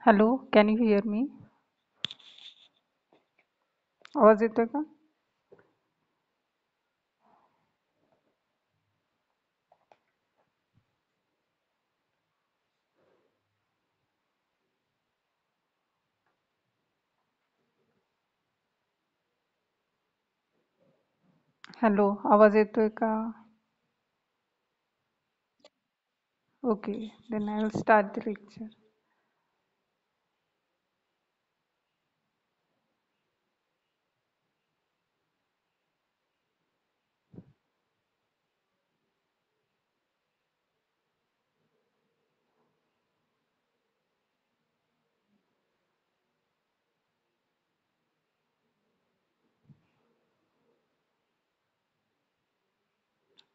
Hello, can you here मी? आवाज येतोय का? हॅलो, आवाज येतोय का? Okay, then I will start the lecture.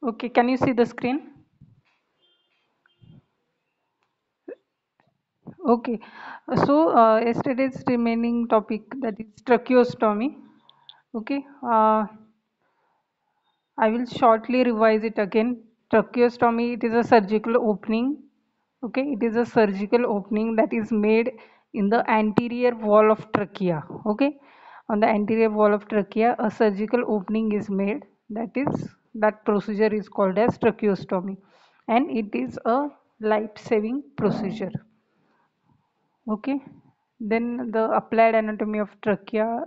Okay, can you see the screen? Okay, so yesterday's remaining topic, that is tracheostomy. Okay, I will shortly revise it again. Tracheostomy, it is a surgical opening. Okay, it is a surgical opening that is made in the anterior wall of trachea. Okay, on the anterior wall of trachea, a surgical opening is made. That procedure is called as tracheostomy, and it is a life-saving procedure. Okay, then the applied anatomy of trachea,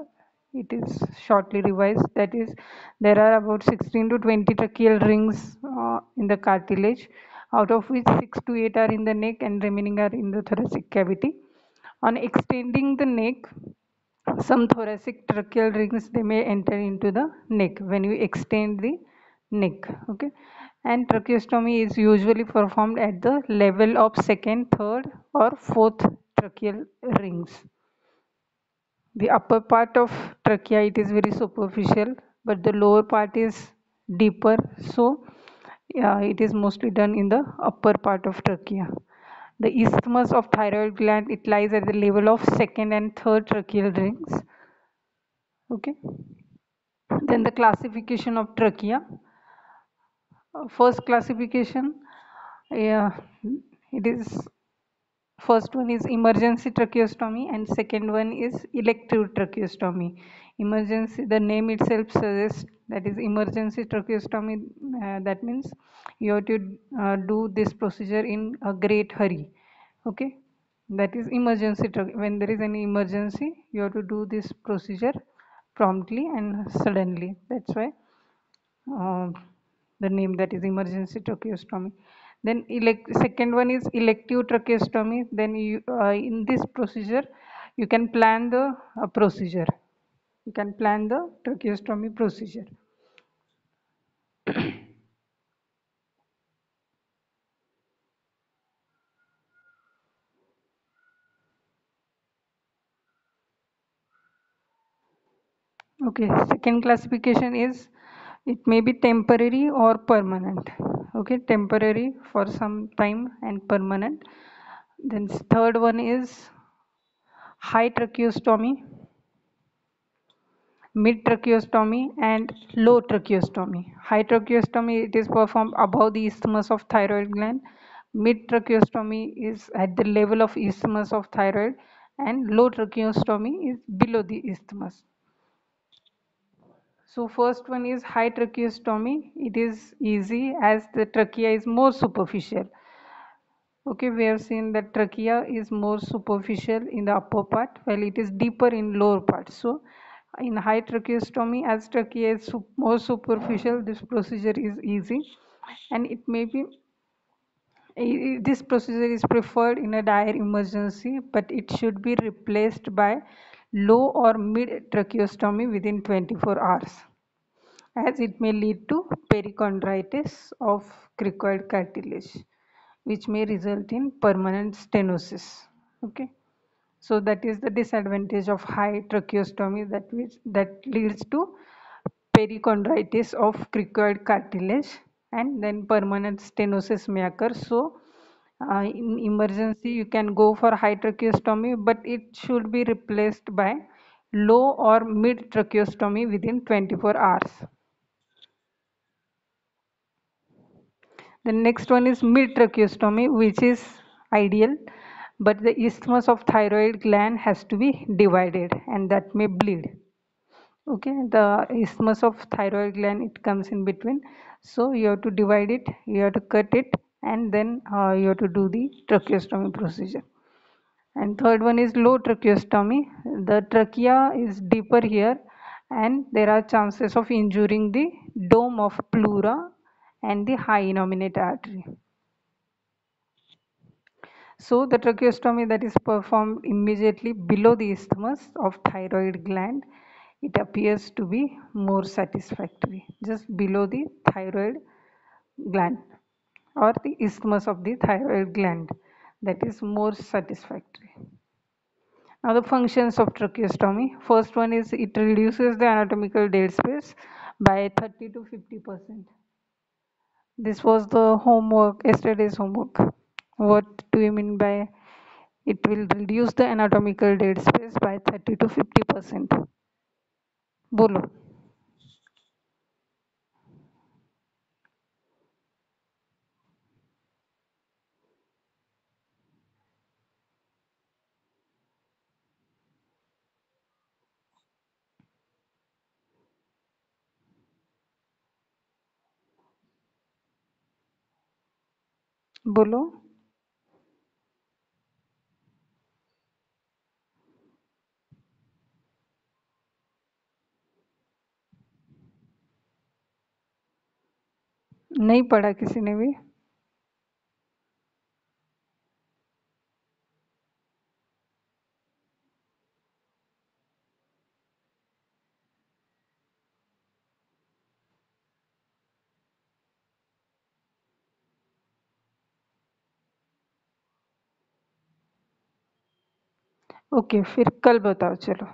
it is shortly revised. That is, there are about 16 to 20 tracheal rings in the cartilage, out of which 6 to 8 are in the neck and remaining are in the thoracic cavity. On extending the neck, some thoracic tracheal rings, they may enter into the neck when you extend the neck. Okay, and tracheostomy is usually performed at the level of second, third, or fourth tracheal rings. The upper part of trachea, it is very superficial, but the lower part is deeper. So yeah, it is mostly done in the upper part of trachea. The isthmus of thyroid gland, it lies at the level of second and third tracheal rings. Okay. Then the classification of trachea. First classification, yeah, it is first one is emergency tracheostomy and second one is elective tracheostomy. Emergency, the name itself suggests that is emergency tracheostomy. That means you have to do this procedure in a great hurry. Okay, that is emergency. When there is any emergency, you have to do this procedure promptly and suddenly. That's why uh, the name, that is emergency tracheostomy. Then second one is elective tracheostomy. Then you in this procedure you can plan the procedure. You can plan the tracheostomy procedure. Okay, second classification is it may be temporary or permanent. Okay, temporary for some time and permanent. Then third one is high tracheostomy, mid tracheostomy, and low tracheostomy. High tracheostomy, it is performed above the isthmus of thyroid gland. Mid tracheostomy is at the level of isthmus of thyroid, and low tracheostomy is below the isthmus. So first one is high tracheostomy. It is easy as the trachea is more superficial. Okay, we have seen that trachea is more superficial in the upper part while it is deeper in lower part. So in high tracheostomy, as trachea is more superficial, this procedure is easy, and it may be this procedure is preferred in a dire emergency, but it should be replaced by low or mid tracheostomy within 24 hours, as it may lead to perichondritis of cricoid cartilage, which may result in permanent stenosis. Okay, so that is the disadvantage of high tracheostomy, that leads to perichondritis of cricoid cartilage, and then permanent stenosis may occur. So in emergency you can go for high tracheostomy, but it should be replaced by low or mid tracheostomy within 24 hours. The next one is mid tracheostomy, which is ideal. but the isthmus of thyroid gland has to be divided and that may bleed. Okay, the isthmus of thyroid gland, it comes in between, so you have to divide it, you have to cut it, and then you have to do the tracheostomy procedure. And third one is low tracheostomy. The trachea is deeper here and there are chances of injuring the dome of pleura and the high innominate artery. So the tracheostomy that is performed immediately below the isthmus of thyroid gland, it appears to be more satisfactory, just below the thyroid gland or the isthmus of the thyroid gland, that is more satisfactory. Now the functions of tracheostomy. First one is it reduces the anatomical dead space by 30 to 50%. This was the homework, yesterday's homework. What do you mean by it will reduce the anatomical dead space by 30 to 50%? बोलो. बोलो. नहीं पढ़ा किसी ने भी. Okay, फिर कल बताओ. चलो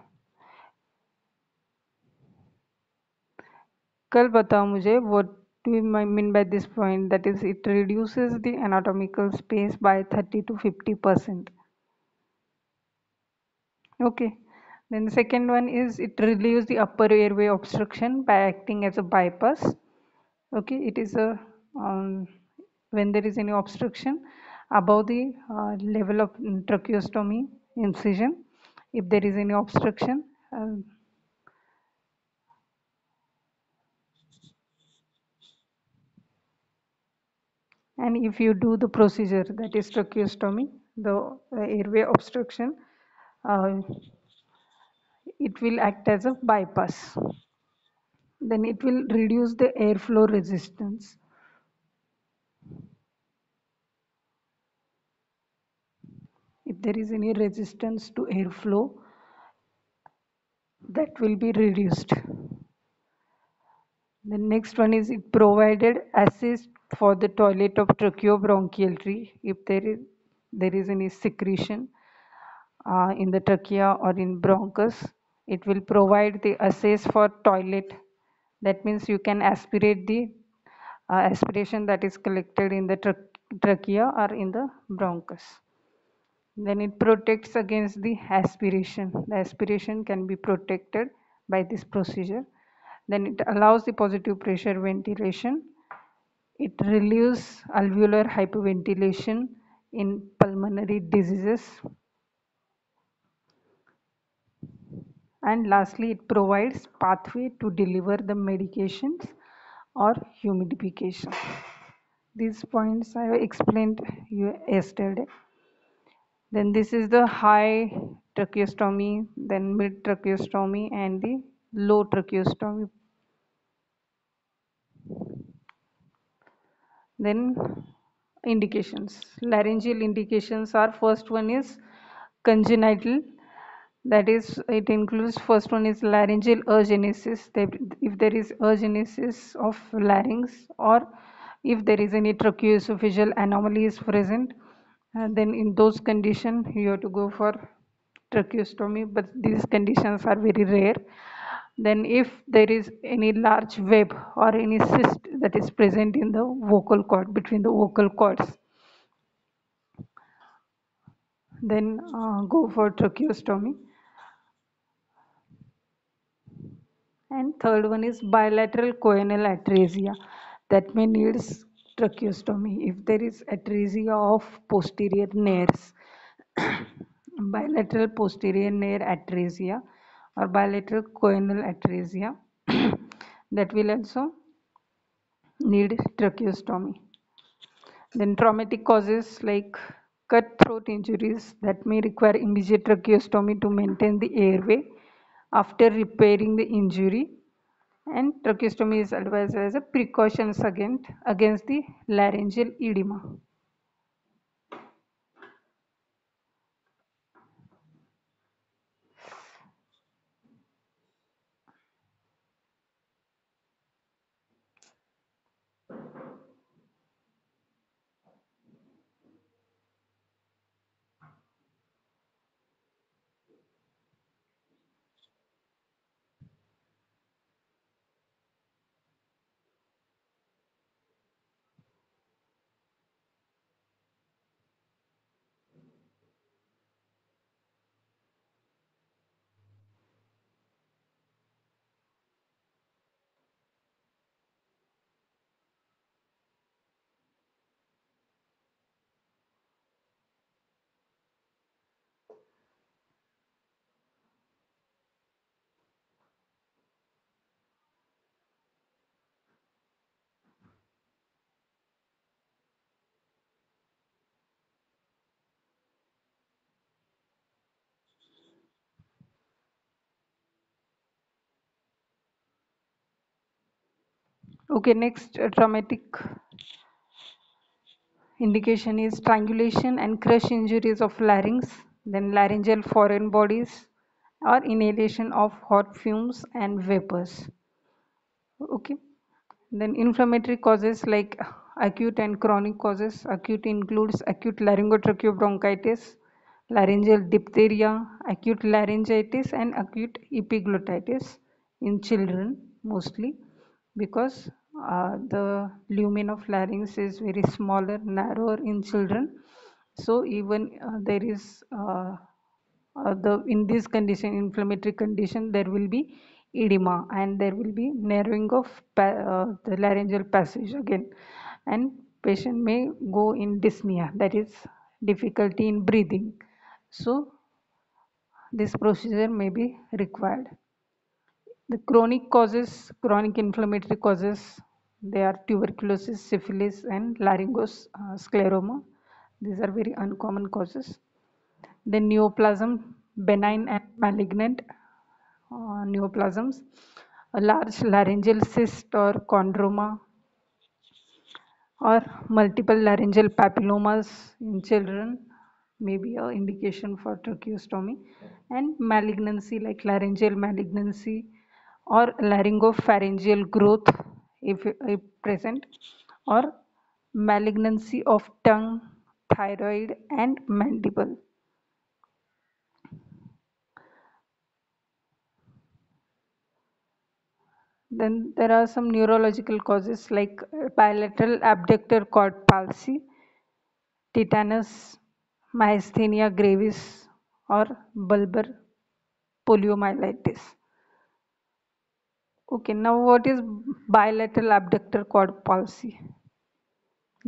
कल बताओ मुझे what do you mean by this point, that is it reduces the anatomical space by 30 to 50%. Okay. Then the second one is it relieves the upper airway obstruction by acting as a bypass. Okay, it is a when there is any obstruction above the level of tracheostomy incision, if there is any obstruction, and if you do the procedure that is tracheostomy, the airway obstruction, uh, it will act as a bypass. Then it will reduce the airflow resistance. If there is any resistance to airflow, that will be reduced. The next one is it provided assist for the toilet of tracheobronchial tree if there is any secretion in the trachea or in bronchus. It will provide the assist for toilet. That means you can aspirate the aspiration that is collected in the trachea or in the bronchus. Then it protects against the aspiration. The aspiration can be protected by this procedure. Then it allows the positive pressure ventilation. It relieves alveolar hyperventilation in pulmonary diseases. And lastly, it provides pathway to deliver the medications or humidification. These points I explained you yesterday. Then this is the high tracheostomy, then mid tracheostomy and the low tracheostomy. Then indications. Laryngeal indications are, first one is congenital, that is it includes, first one is laryngeal agenesis, if there is agenesis of larynx or if there is any tracheoesophageal anomaly is present, then in those conditions you have to go for tracheostomy, but these conditions are very rare. Then if there is any large web or any cyst that is present in the vocal cord, between the vocal cords, then go for tracheostomy. And third one is bilateral choanal atresia, that may needs tracheostomy if there is atresia of posterior nares. bilateral posterior nair atresia or bilateral choanal atresia that will also need tracheostomy. Then traumatic causes like cut throat injuries that may require immediate tracheostomy to maintain the airway after repairing the injury, and tracheostomy is advised as a precautions against the laryngeal edema. Okay, next traumatic indication is strangulation and crush injuries of larynx, then laryngeal foreign bodies, or inhalation of hot fumes and vapors. Okay. Then inflammatory causes like acute and chronic causes. Acute includes acute laryngotracheobronchitis, laryngeal diphtheria, acute laryngitis, and acute epiglottitis in children mostly, because the lumen of larynx is very smaller, narrower in children. So even there is in this condition, inflammatory condition, there will be edema and there will be narrowing of the laryngeal passage again, and patient may go in dyspnea, that is difficulty in breathing. So this procedure may be required. The chronic causes, chronic inflammatory causes, they are tuberculosis, syphilis, and laryngoscleroma. These are very uncommon causes. Then neoplasm, benign and malignant neoplasms, a large laryngeal cyst or chondroma, or multiple laryngeal papillomas in children may be an indication for tracheostomy, and malignancy like laryngeal malignancy or laryngopharyngeal growth if present, or malignancy of tongue, thyroid, and mandible. Then there are some neurological causes like bilateral abductor cord palsy, tetanus, myasthenia gravis, or bulbar poliomyelitis. Okay, now what is bilateral abductor cord palsy?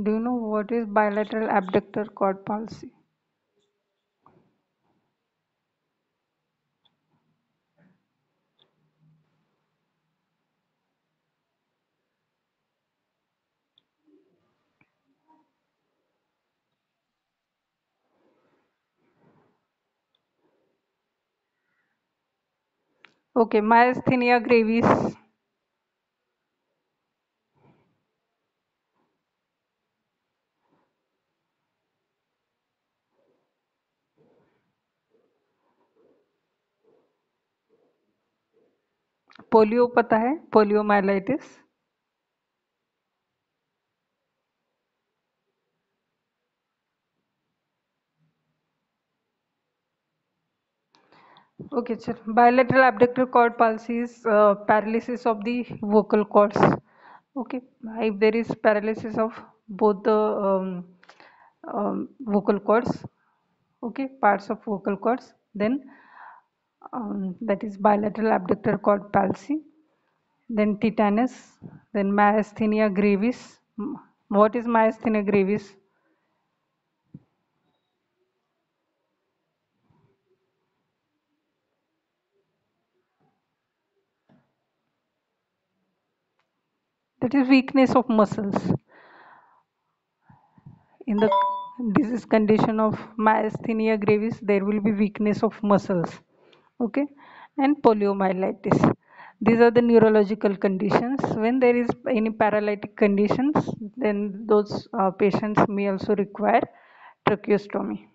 Do you know what is bilateral abductor cord palsy? Okay, myasthenia gravis, polio पता है, poliomyelitis. Okay, sir. Bilateral abductor cord palsy is paralysis of the vocal cords. Okay, if there is paralysis of both the vocal cords, okay, parts of vocal cords, then that is bilateral abductor cord palsy. Then tetanus, then myasthenia gravis. What is myasthenia gravis? that is weakness of muscles. In the disease condition of myasthenia gravis, there will be weakness of muscles. Okay, and poliomyelitis. These are the neurological conditions. When there is any paralytic conditions, then those patients may also require tracheostomy.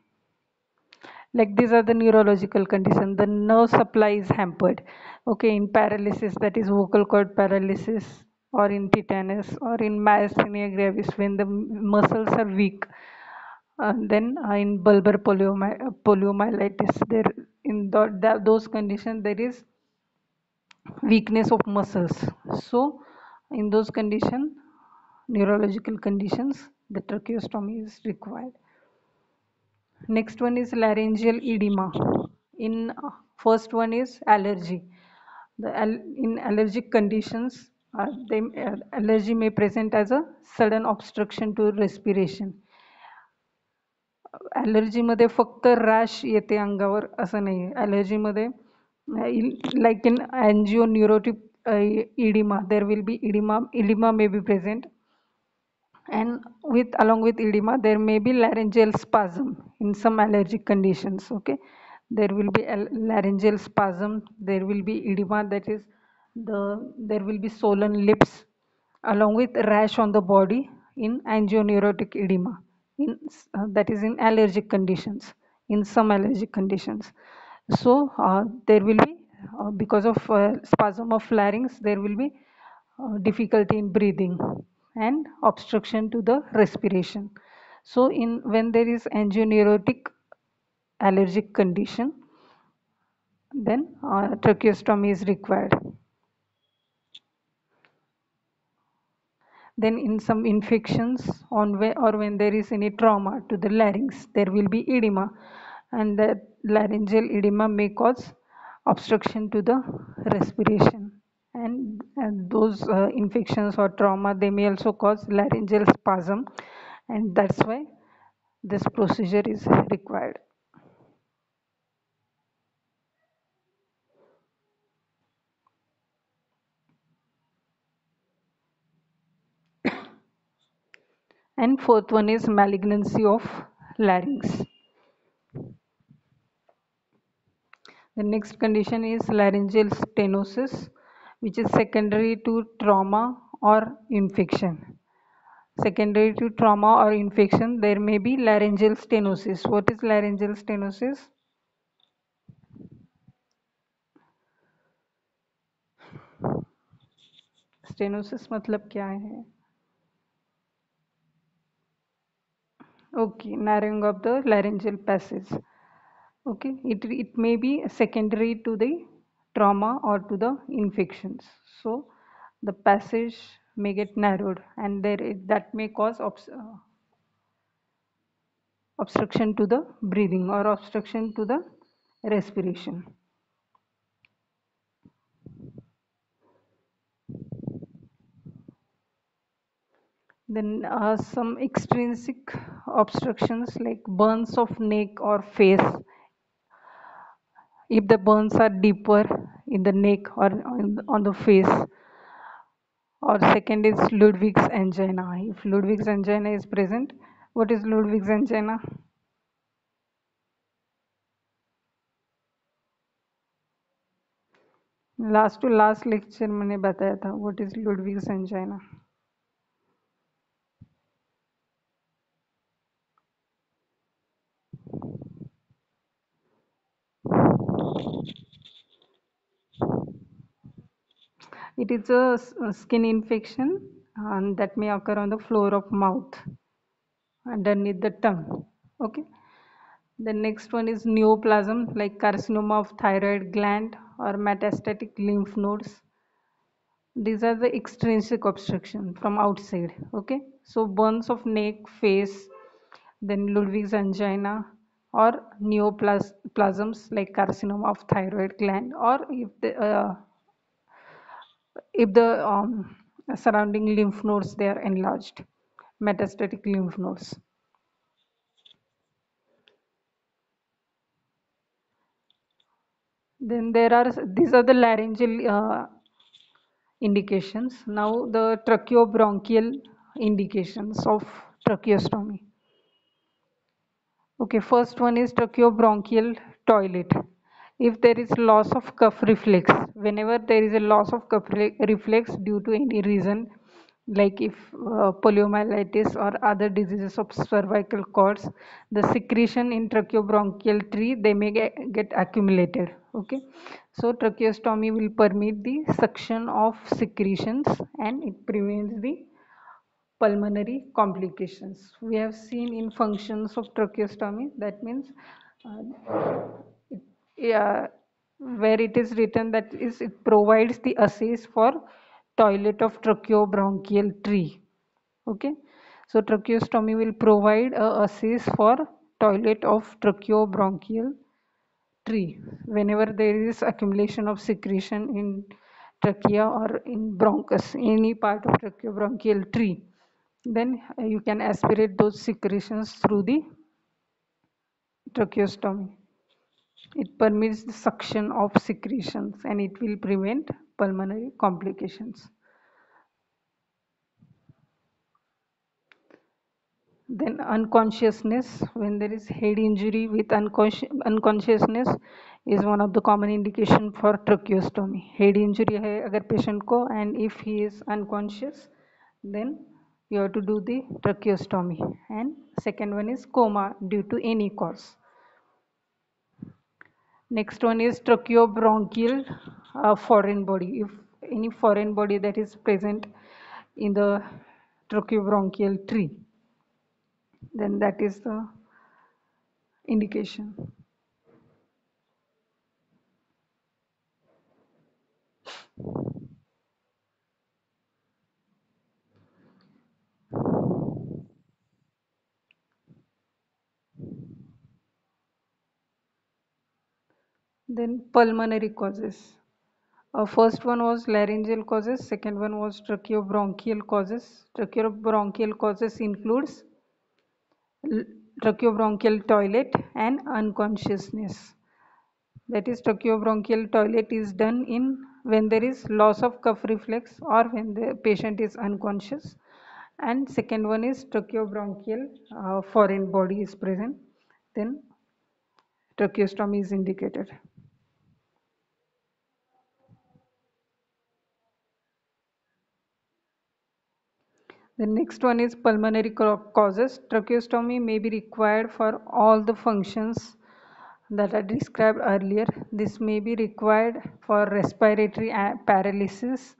Like these are the neurological conditions. The nerve supply is hampered. Okay, in paralysis, that is vocal cord paralysis, or in tetanus, or in myasthenia gravis, when the muscles are weak. Then in bulbar poliomyelitis, there in those conditions there is weakness of muscles. So in those conditions, neurological conditions, the tracheostomy is required. Next one is laryngeal edema. In first one is allergy. In allergic conditions, allergy may present as a sudden obstruction to respiration. ॲलर्जीमध्ये फक्त rash येते अंगावर असं नाही आहे. ॲलर्जीमध्ये like in angioneurotic oedema there will be oedema may be present, and with along with edema there may be laryngeal spasm in some allergic conditions. Okay, there will be a laryngeal spasm, there will be edema, that is there will be swollen lips along with rash on the body in angioneurotic edema in that is in allergic conditions, in some allergic conditions. So there will be because of spasm of larynx, there will be difficulty in breathing and obstruction to the respiration. So in when there is angioneurotic allergic condition, then tracheostomy is required. Then in some infections or when there is any trauma to the larynx, there will be edema, and that laryngeal edema may cause obstruction to the respiration. And those infections or trauma, they may also cause laryngeal spasm, and that's why this procedure is required. And fourth one is malignancy of larynx. The next condition is laryngeal stenosis, which is secondary to trauma or infection. Secondary to trauma or infection, there may be laryngeal stenosis. What is laryngeal stenosis? Stenosis मतलब क्या है? Okay, narrowing of the laryngeal passage. Okay, it may be secondary to the trauma or to the infections. So the passage may get narrowed, and that may cause obstruction to the breathing or obstruction to the respiration. Then some extrinsic obstructions like burns of neck or face. If the burns are deeper in the neck or on the face, or second is Ludwig's angina. If Ludwig's angina is present, what is Ludwig's angina? Last to last lecture मैंने बताया था what is Ludwig's angina. It is a skin infection and that may occur on the floor of mouth underneath the tongue. Okay. The next one is neoplasm, like carcinoma of thyroid gland or metastatic lymph nodes. These are the extrinsic obstruction from outside. Okay, so burns of neck, face, then Ludwig's angina, or neoplasms like carcinoma of thyroid gland, or if the surrounding lymph nodes they are enlarged, metastatic lymph nodes. Then there are these are the laryngeal indications. Now the tracheobronchial indications of tracheostomy. Okay, first one is tracheobronchial toilet. If there is loss of cuff reflex, whenever there is a loss of reflex due to any reason, like if poliomyelitis or other diseases of cervical cords, the secretion in tracheobronchial tree they may get accumulated. Okay, so tracheostomy will permit the suction of secretions and it prevents the pulmonary complications. We have seen in functions of tracheostomy, that means yeah, where it is written that is it provides the assays for toilet of tracheobronchial tree. Okay, so tracheostomy will provide a assays for toilet of tracheobronchial tree whenever there is accumulation of secretion in trachea or in bronchus, any part of tracheobronchial tree, then you can aspirate those secretions through the tracheostomy. It permits the suction of secretions and it will prevent pulmonary complications. Then unconsciousness, when there is head injury with unconsciousness is one of the common indication for tracheostomy. Head injury hai agar patient ko and if he is unconscious, then you have to do the tracheostomy. And second one is coma due to any cause. Next one is tracheobronchial foreign body. If any foreign body that is present in the tracheobronchial tree, then that is the indication. Then pulmonary causes. First one was laryngeal causes, second one was tracheobronchial causes. Tracheobronchial causes includes tracheobronchial toilet and unconsciousness. That is tracheobronchial toilet is done in when there is loss of cuff reflex or when the patient is unconscious. And second one is tracheobronchial foreign body is present. Then tracheostomy is indicated. The next one is pulmonary causes. Tracheostomy may be required for all the functions that I described earlier. This may be required for respiratory paralysis,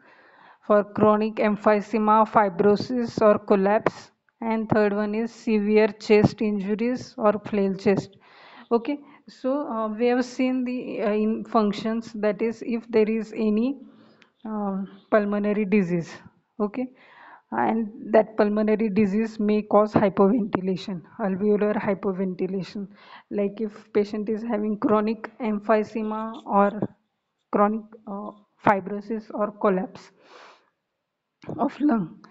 for chronic emphysema, fibrosis or collapse, and third one is severe chest injuries or flail chest. Okay, so we have seen the in functions, that is if there is any pulmonary disease. Okay, and that pulmonary disease may cause hypoventilation, alveolar hypoventilation, like if patient is having chronic emphysema or chronic fibrosis or collapse of lung,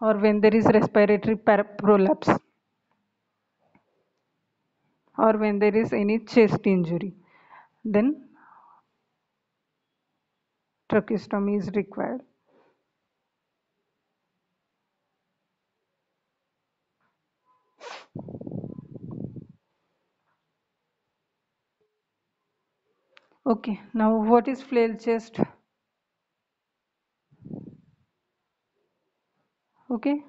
or when there is respiratory prolapse, or when there is any chest injury, then tracheostomy is required. Okay, now what is flail chest? Okay,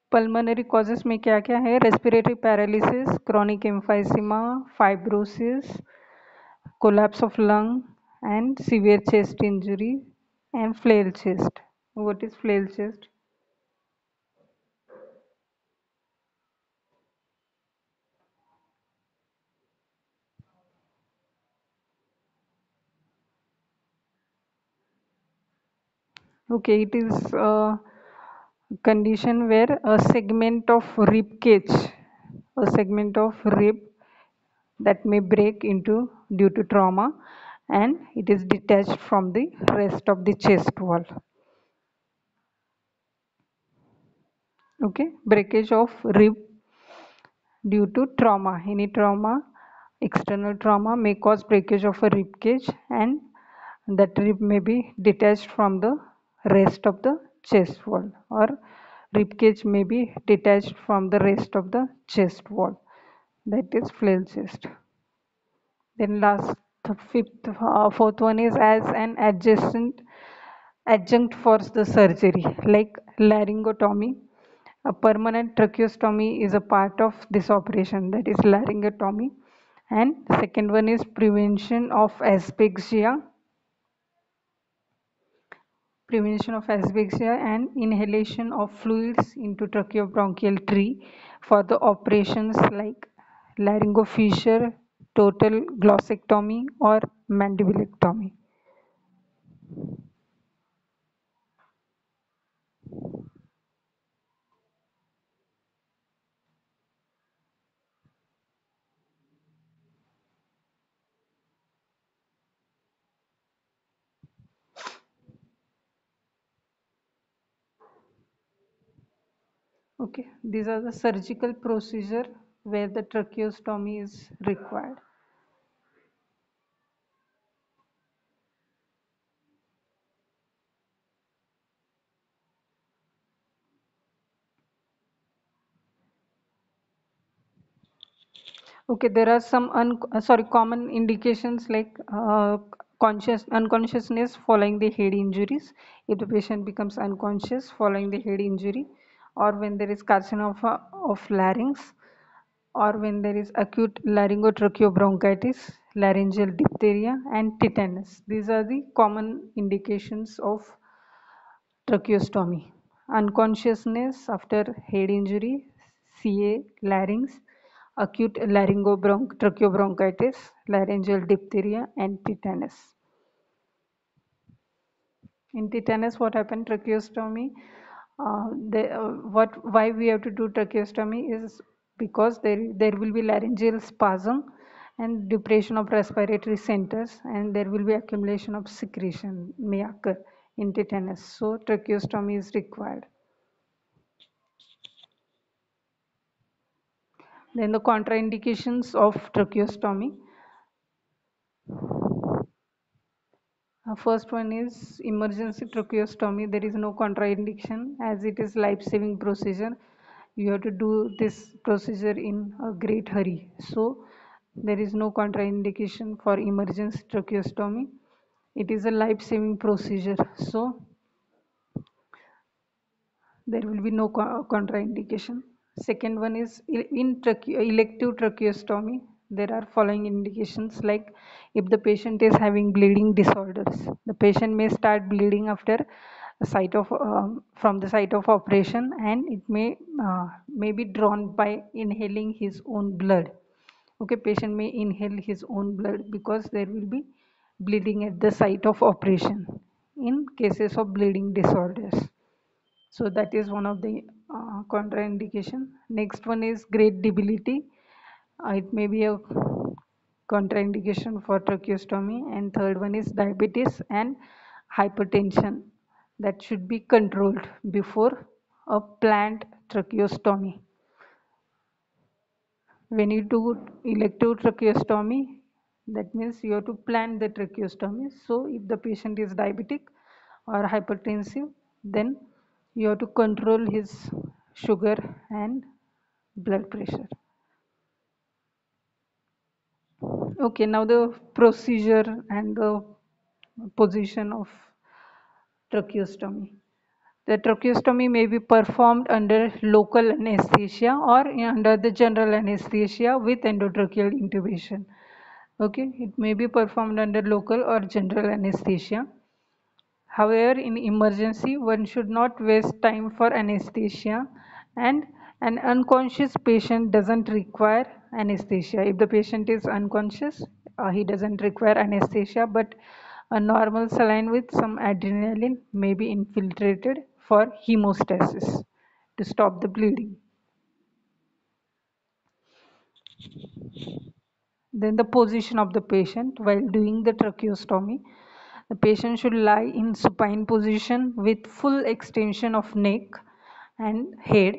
pulmonary causes में क्या क्या है? Respiratory paralysis, chronic emphysema, fibrosis, collapse of lung, and severe chest injury, and flail chest. What is flail chest? Okay, it is a condition where a segment of rib cage, a segment of rib that may break into due to trauma, and it is detached from the rest of the chest wall. Okay, breakage of rib due to trauma. Any trauma, external trauma may cause breakage of a rib cage, and that rib may be detached from the rest of the chest wall, or rib cage may be detached from the rest of the chest wall. That is flail chest. Then last, the fourth one is as an adjunct for the surgery, like laryngotomy. A permanent tracheostomy is a part of this operation, that is laryngotomy. And second one is prevention of asphyxia and inhalation of fluids into tracheobronchial tree for the operations like laryngofissure, total glossectomy, or mandibulectomy. Okay, these are the surgical procedure where the tracheostomy is required. Okay, there are some common indications like unconsciousness following the head injuries. If the patient becomes unconscious following the head injury, or when there is carcinoma of larynx, or when there is acute laryngotracheobronchitis, laryngeal diphtheria, and tetanus. These are the common indications of tracheostomy. Unconsciousness after head injury, CA, larynx, acute tracheobronchitis, laryngeal diphtheria, and tetanus. In tetanus, what happened? Tracheostomy. Why we have to do tracheostomy is because there will be laryngeal spasm and depression of respiratory centers, and there will be accumulation of secretion may occur in tetanus. So tracheostomy is required. Then the contraindications of tracheostomy. First one is emergency tracheostomy. There is no contraindication as it is life-saving procedure. You have to do this procedure in a great hurry. So there is no contraindication for emergency tracheostomy. It is a life-saving procedure. So there will be no contraindication. Second one is in elective tracheostomy. There are following indications like if the patient is having bleeding disorders, the patient may start bleeding after a site of from the site of operation, and it may be drawn by inhaling his own blood. Okay, patient may inhale his own blood because there will be bleeding at the site of operation in cases of bleeding disorders. So that is one of the contraindication. Next one is great debility. It may be a contraindication for tracheostomy. And third one is diabetes and hypertension that should be controlled before a planned tracheostomy. When you do elective tracheostomy, that means you have to plan the tracheostomy. So if the patient is diabetic or hypertensive, then you have to control his sugar and blood pressure. Okay, now the procedure and the position of tracheostomy. The tracheostomy may be performed under local anesthesia or under the general anesthesia with endotracheal intubation. Okay, it may be performed under local or general anesthesia. However, in emergency, one should not waste time for anesthesia, and an unconscious patient doesn't require anesthesia. If the patient is unconscious, he doesn't require anesthesia, but a normal saline with some adrenaline may be infiltrated for hemostasis to stop the bleeding. Then the position of the patient while doing the tracheostomy. The patient should lie in supine position with full extension of neck and head.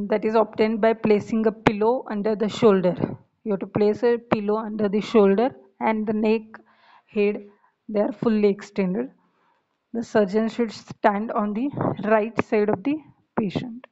That is obtained by placing a pillow under the shoulder. You have to place a pillow under the shoulder, and the neck, head, they are fully extended. The surgeon should stand on the right side of the patient.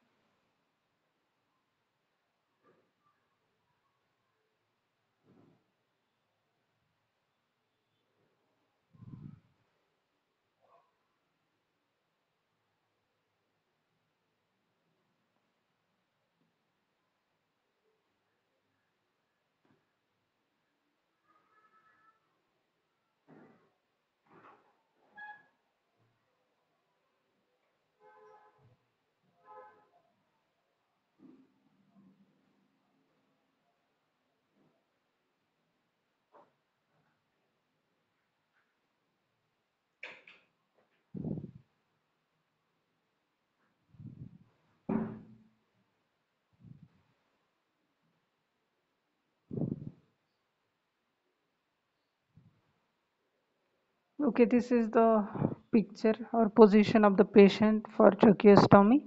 Okay, this is the picture or position of the patient for tracheostomy.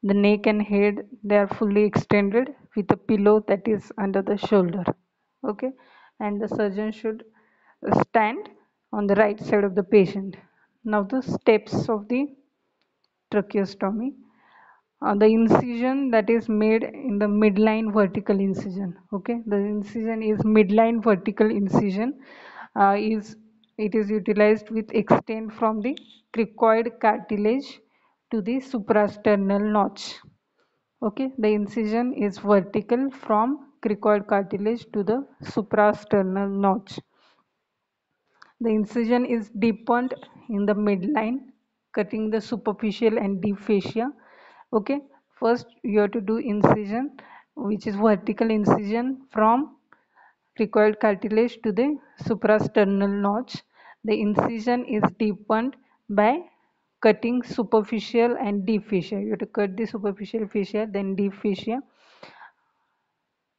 The neck and head, they are fully extended with a pillow that is under the shoulder. Okay, and the surgeon should stand on the right side of the patient. Now the steps of the tracheostomy. The incision that is made in the midline vertical incision. Okay, the incision is midline vertical incision. Is it is utilized with extend from the cricoid cartilage to the suprasternal notch. Okay, the incision is vertical from cricoid cartilage to the suprasternal notch. The incision is deepened in the midline, cutting the superficial and deep fascia. Okay, first you have to do incision, which is vertical incision from cricoid cartilage to the suprasternal notch. The incision is deepened by cutting superficial and deep fascia. You have to cut the superficial fascia, then deep fascia.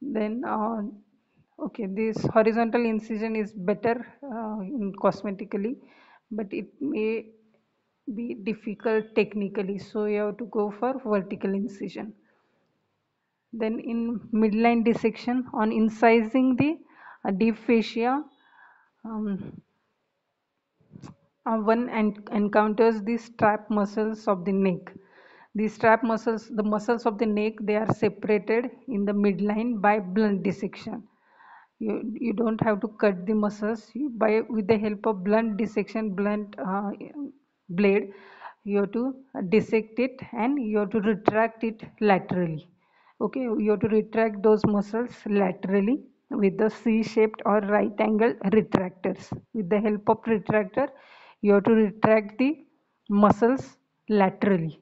Then, okay, this horizontal incision is better in cosmetically, but it may be difficult technically, so you have to go for vertical incision. Then in midline dissection, on incising the deep fascia, um, one encounters the strap muscles of the neck. The strap muscles, the muscles of the neck, they are separated in the midline by blunt dissection. You don't have to cut the muscles. By with the help of blunt dissection, blunt blade, you have to dissect it and you have to retract it laterally. Okay, you have to retract those muscles laterally with the C-shaped or right angle retractors. With the help of retractor, you have to retract the muscles laterally,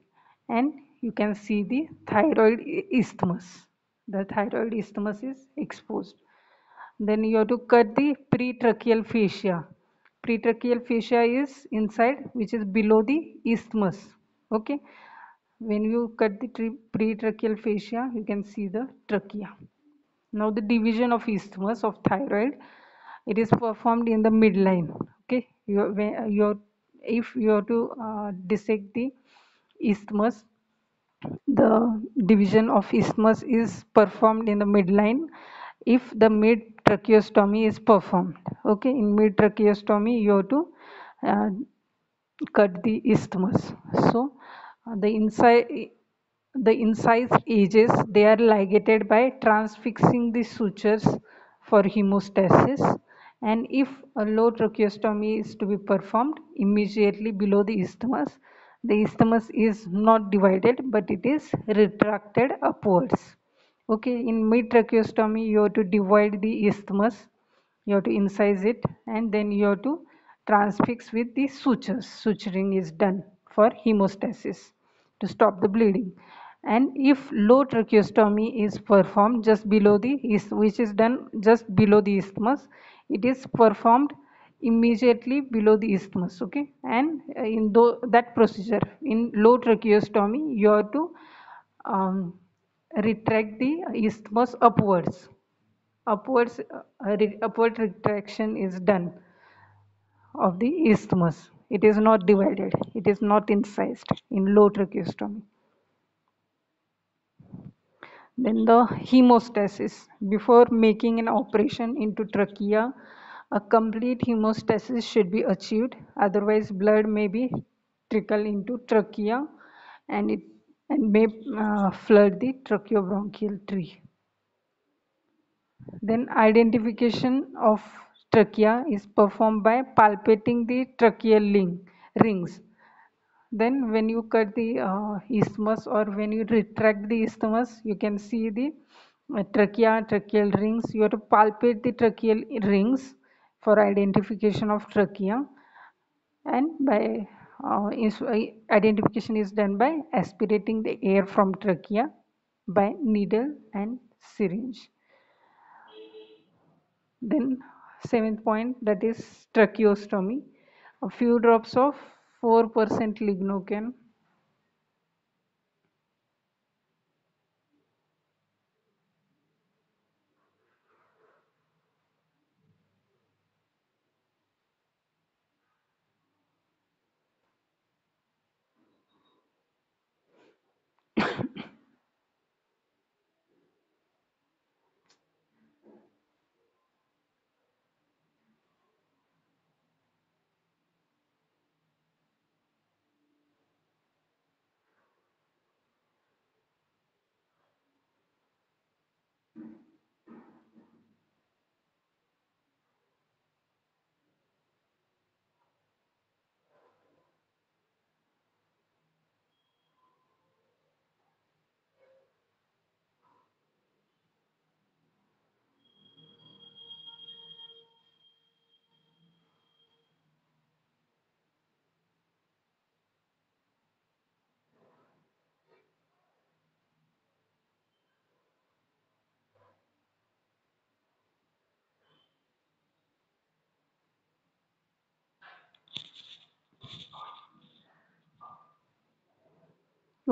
and you can see the thyroid isthmus. The thyroid isthmus is exposed. Then you have to cut the pretracheal fascia. Pretracheal fascia is inside, which is below the isthmus. Okay. When you cut the pretracheal fascia, you can see the trachea. Now the division of isthmus of thyroid, it is performed in the midline. Okay. If you have to dissect the isthmus, the division of isthmus is performed in the midline if the mid tracheostomy is performed. Okay, in mid tracheostomy, you have to uh, cut the isthmus. So, the inside. The incised edges, they are ligated by transfixing the sutures for hemostasis, and if a low tracheostomy is to be performed immediately below the isthmus is not divided but it is retracted upwards. Okay, in mid tracheostomy you have to divide the isthmus, you have to incise it, and then you have to transfix with the sutures. Suturing is done for hemostasis to stop the bleeding. And if low tracheostomy is performed just below the which is done just below the isthmus, it is performed immediately below the isthmus. Okay, and in that procedure in low tracheostomy you have to um, retract the isthmus upwards. Upward retraction is done of the isthmus. It is not divided. It is not incised in low tracheostomy. Then the hemostasis. Before making an operation into trachea, a complete hemostasis should be achieved. Otherwise, blood may be trickle into trachea, and it and may flood the tracheobronchial tree. Then identification of trachea is performed by palpating the tracheal rings. Then when you cut the isthmus, or when you retract the isthmus, you can see the tracheal rings. You have to palpate the tracheal rings for identification of trachea, and by identification is done by aspirating the air from trachea by needle and syringe. Then seventh point, that is tracheostomy. A few drops of 4% lignocaine.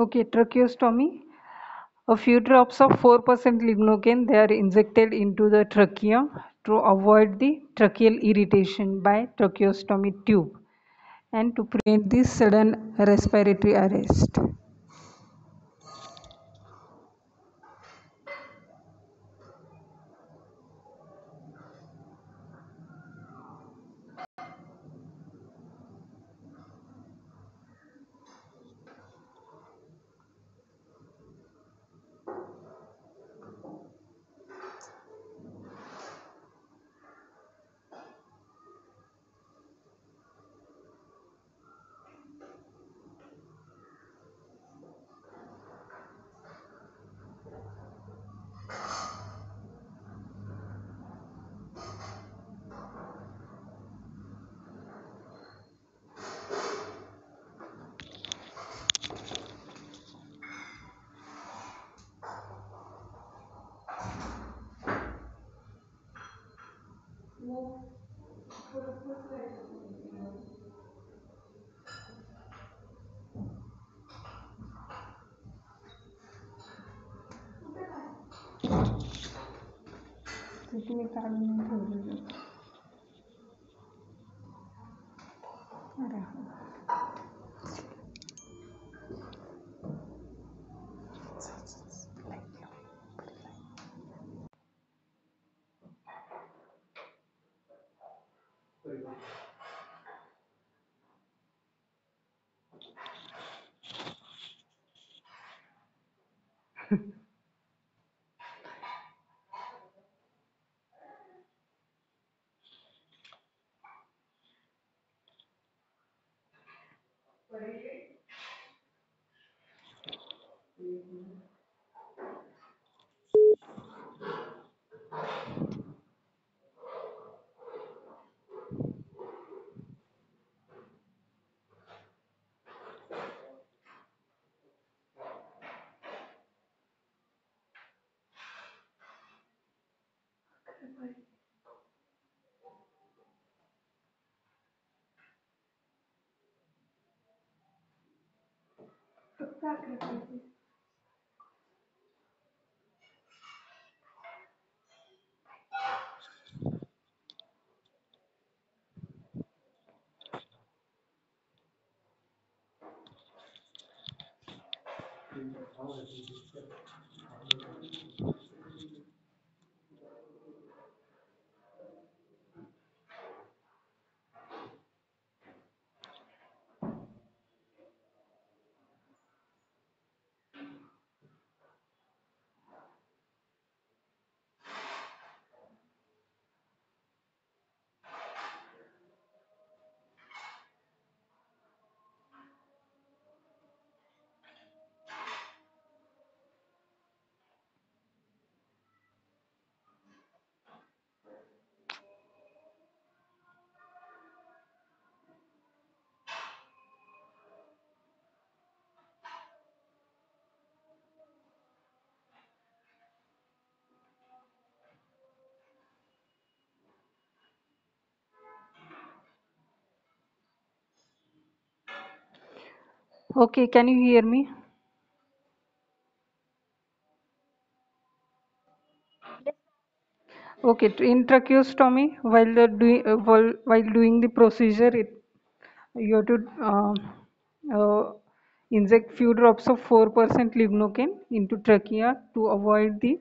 Okay, tracheostomy. A few drops of 4% lignocaine, they are injected into the trachea to avoid the tracheal irritation by tracheostomy tube and to prevent the sudden respiratory arrest. तुम्ही काढून ठेवलेलं. Okay, can you hear me? Okay, in tracheostomy, while doing the procedure, you have to uh, inject few drops of 4% lignocaine into trachea to avoid the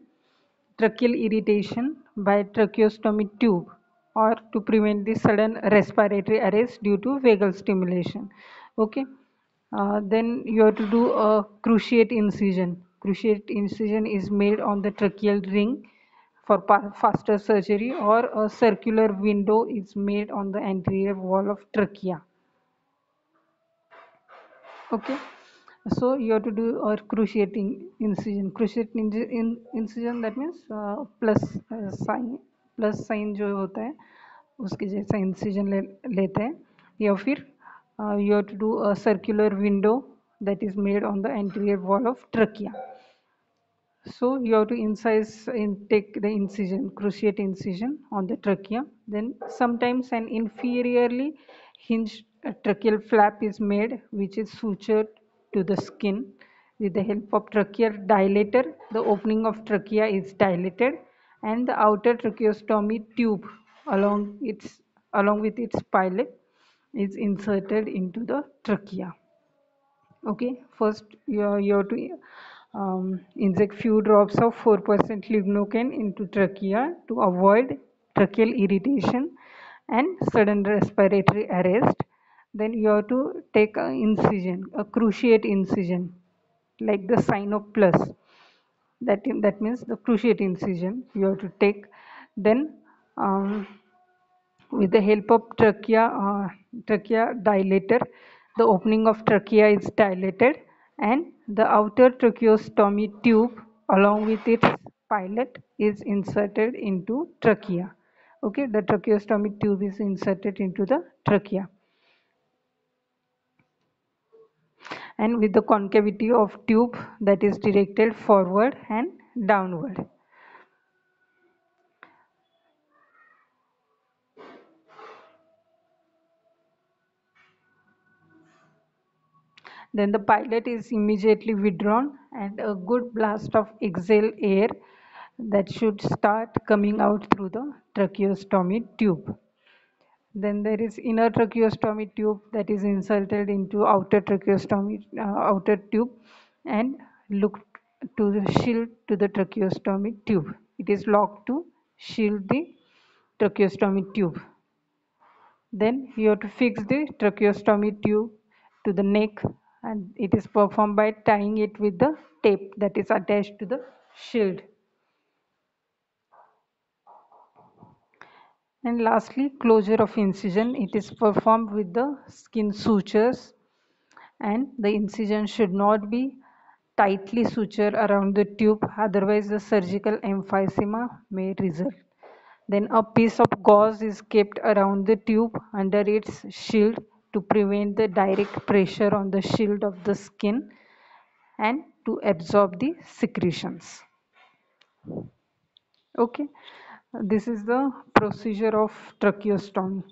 tracheal irritation by tracheostomy tube or to prevent the sudden respiratory arrest due to vagal stimulation. Okay. Then you have to do a cruciate incision. Cruciate incision is made on the tracheal ring for faster surgery, or a circular window is made on the anterior wall of trachea. Okay, so you have to do a cruciate incision. Cruciate incision, that means sign plus sign जो होता है उसके जैसा incision लेते हैं, या फिर you have to do a circular window that is made on the anterior wall of trachea. So you have to take the incision, cruciate incision on the trachea. Then sometimes an inferiorly hinged tracheal flap is made, which is sutured to the skin. With the help of tracheal dilator, the opening of trachea is dilated, and the outer tracheostomy tube along with its pilot is inserted into the trachea. Okay, first you have to inject few drops of 4% lignocaine into trachea to avoid tracheal irritation and sudden respiratory arrest. Then you have to take an incision, a cruciate incision, like the sign of plus. That means the cruciate incision you have to take. Then um, with the help of trachea dilator, the opening of trachea is dilated and the outer tracheostomy tube along with its pilot is inserted into trachea. Okay, the tracheostomy tube is inserted into the trachea, and with the concavity of tube that is directed forward and downward. Then the pilot is immediately withdrawn and a good blast of exhale air that should start coming out through the tracheostomy tube. Then there is inner tracheostomy tube that is inserted into outer tube and look to the shield to the tracheostomy tube. It is locked to shield the tracheostomy tube. Then you have to fix the tracheostomy tube to the neck, and it is performed by tying it with the tape that is attached to the shield. And lastly, closure of incision. It is performed with the skin sutures, and the incision should not be tightly sutured around the tube, otherwise the surgical emphysema may result. Then a piece of gauze is kept around the tube under its shield to prevent the direct pressure on the shield of the skin and to absorb the secretions. Okay, this is the procedure of tracheostomy.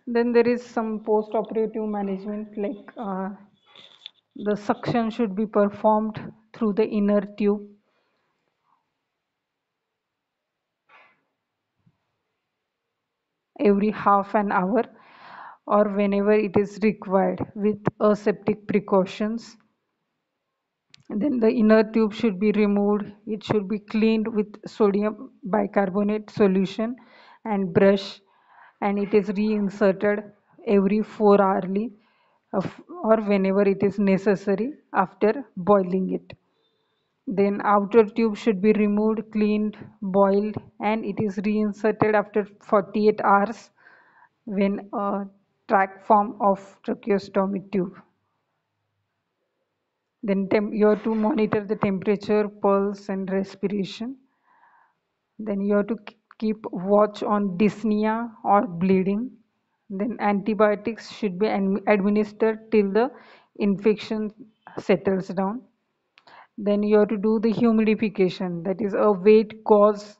Then there is some post-operative management, like the suction should be performed through the inner tube every half an hour or whenever it is required with aseptic precautions. And then the inner tube should be removed. It should be cleaned with sodium bicarbonate solution and brush, and it is reinserted every 4 hourly or whenever it is necessary after boiling it. Then outer tube should be removed, cleaned, boiled, and it is reinserted after 48 hours when a track form of tracheostomy tube. Then you have to monitor the temperature, pulse, and respiration. Then you have to keep watch on dyspnea or bleeding. Then antibiotics should be administered till the infection settles down. Then you have to do the humidification, that is a wet gauze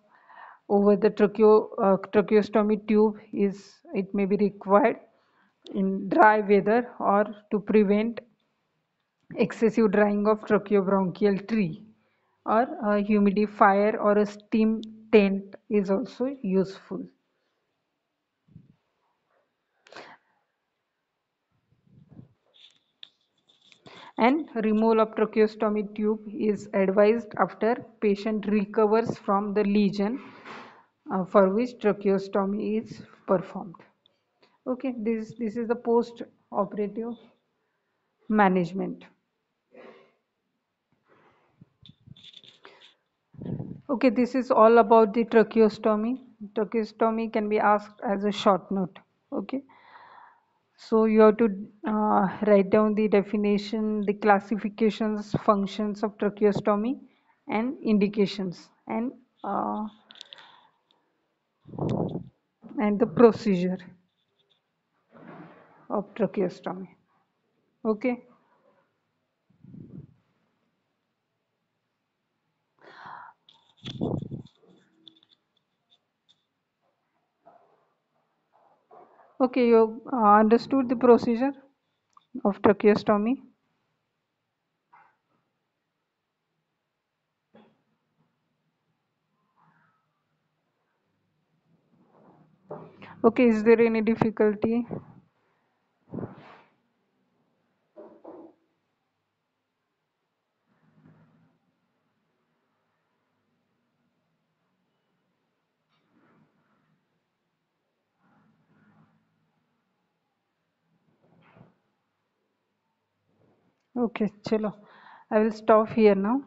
over the tracheostomy tube is it may be required in dry weather or to prevent excessive drying of tracheobronchial tree, or a humidifier or a steam tent is also useful. And removal of tracheostomy tube is advised after patient recovers from the lesion for which tracheostomy is performed. Okay, this is the post operative management. Okay, this is all about the tracheostomy. Tracheostomy can be asked as a short note. Okay, so you have to write down the definition, the classifications, functions of tracheostomy, and indications, uh, and the procedure of tracheostomy. Okay. Okay, you understood the procedure of tracheostomy. Okay, is there any difficulty? Okay, chalo. I will stop here now.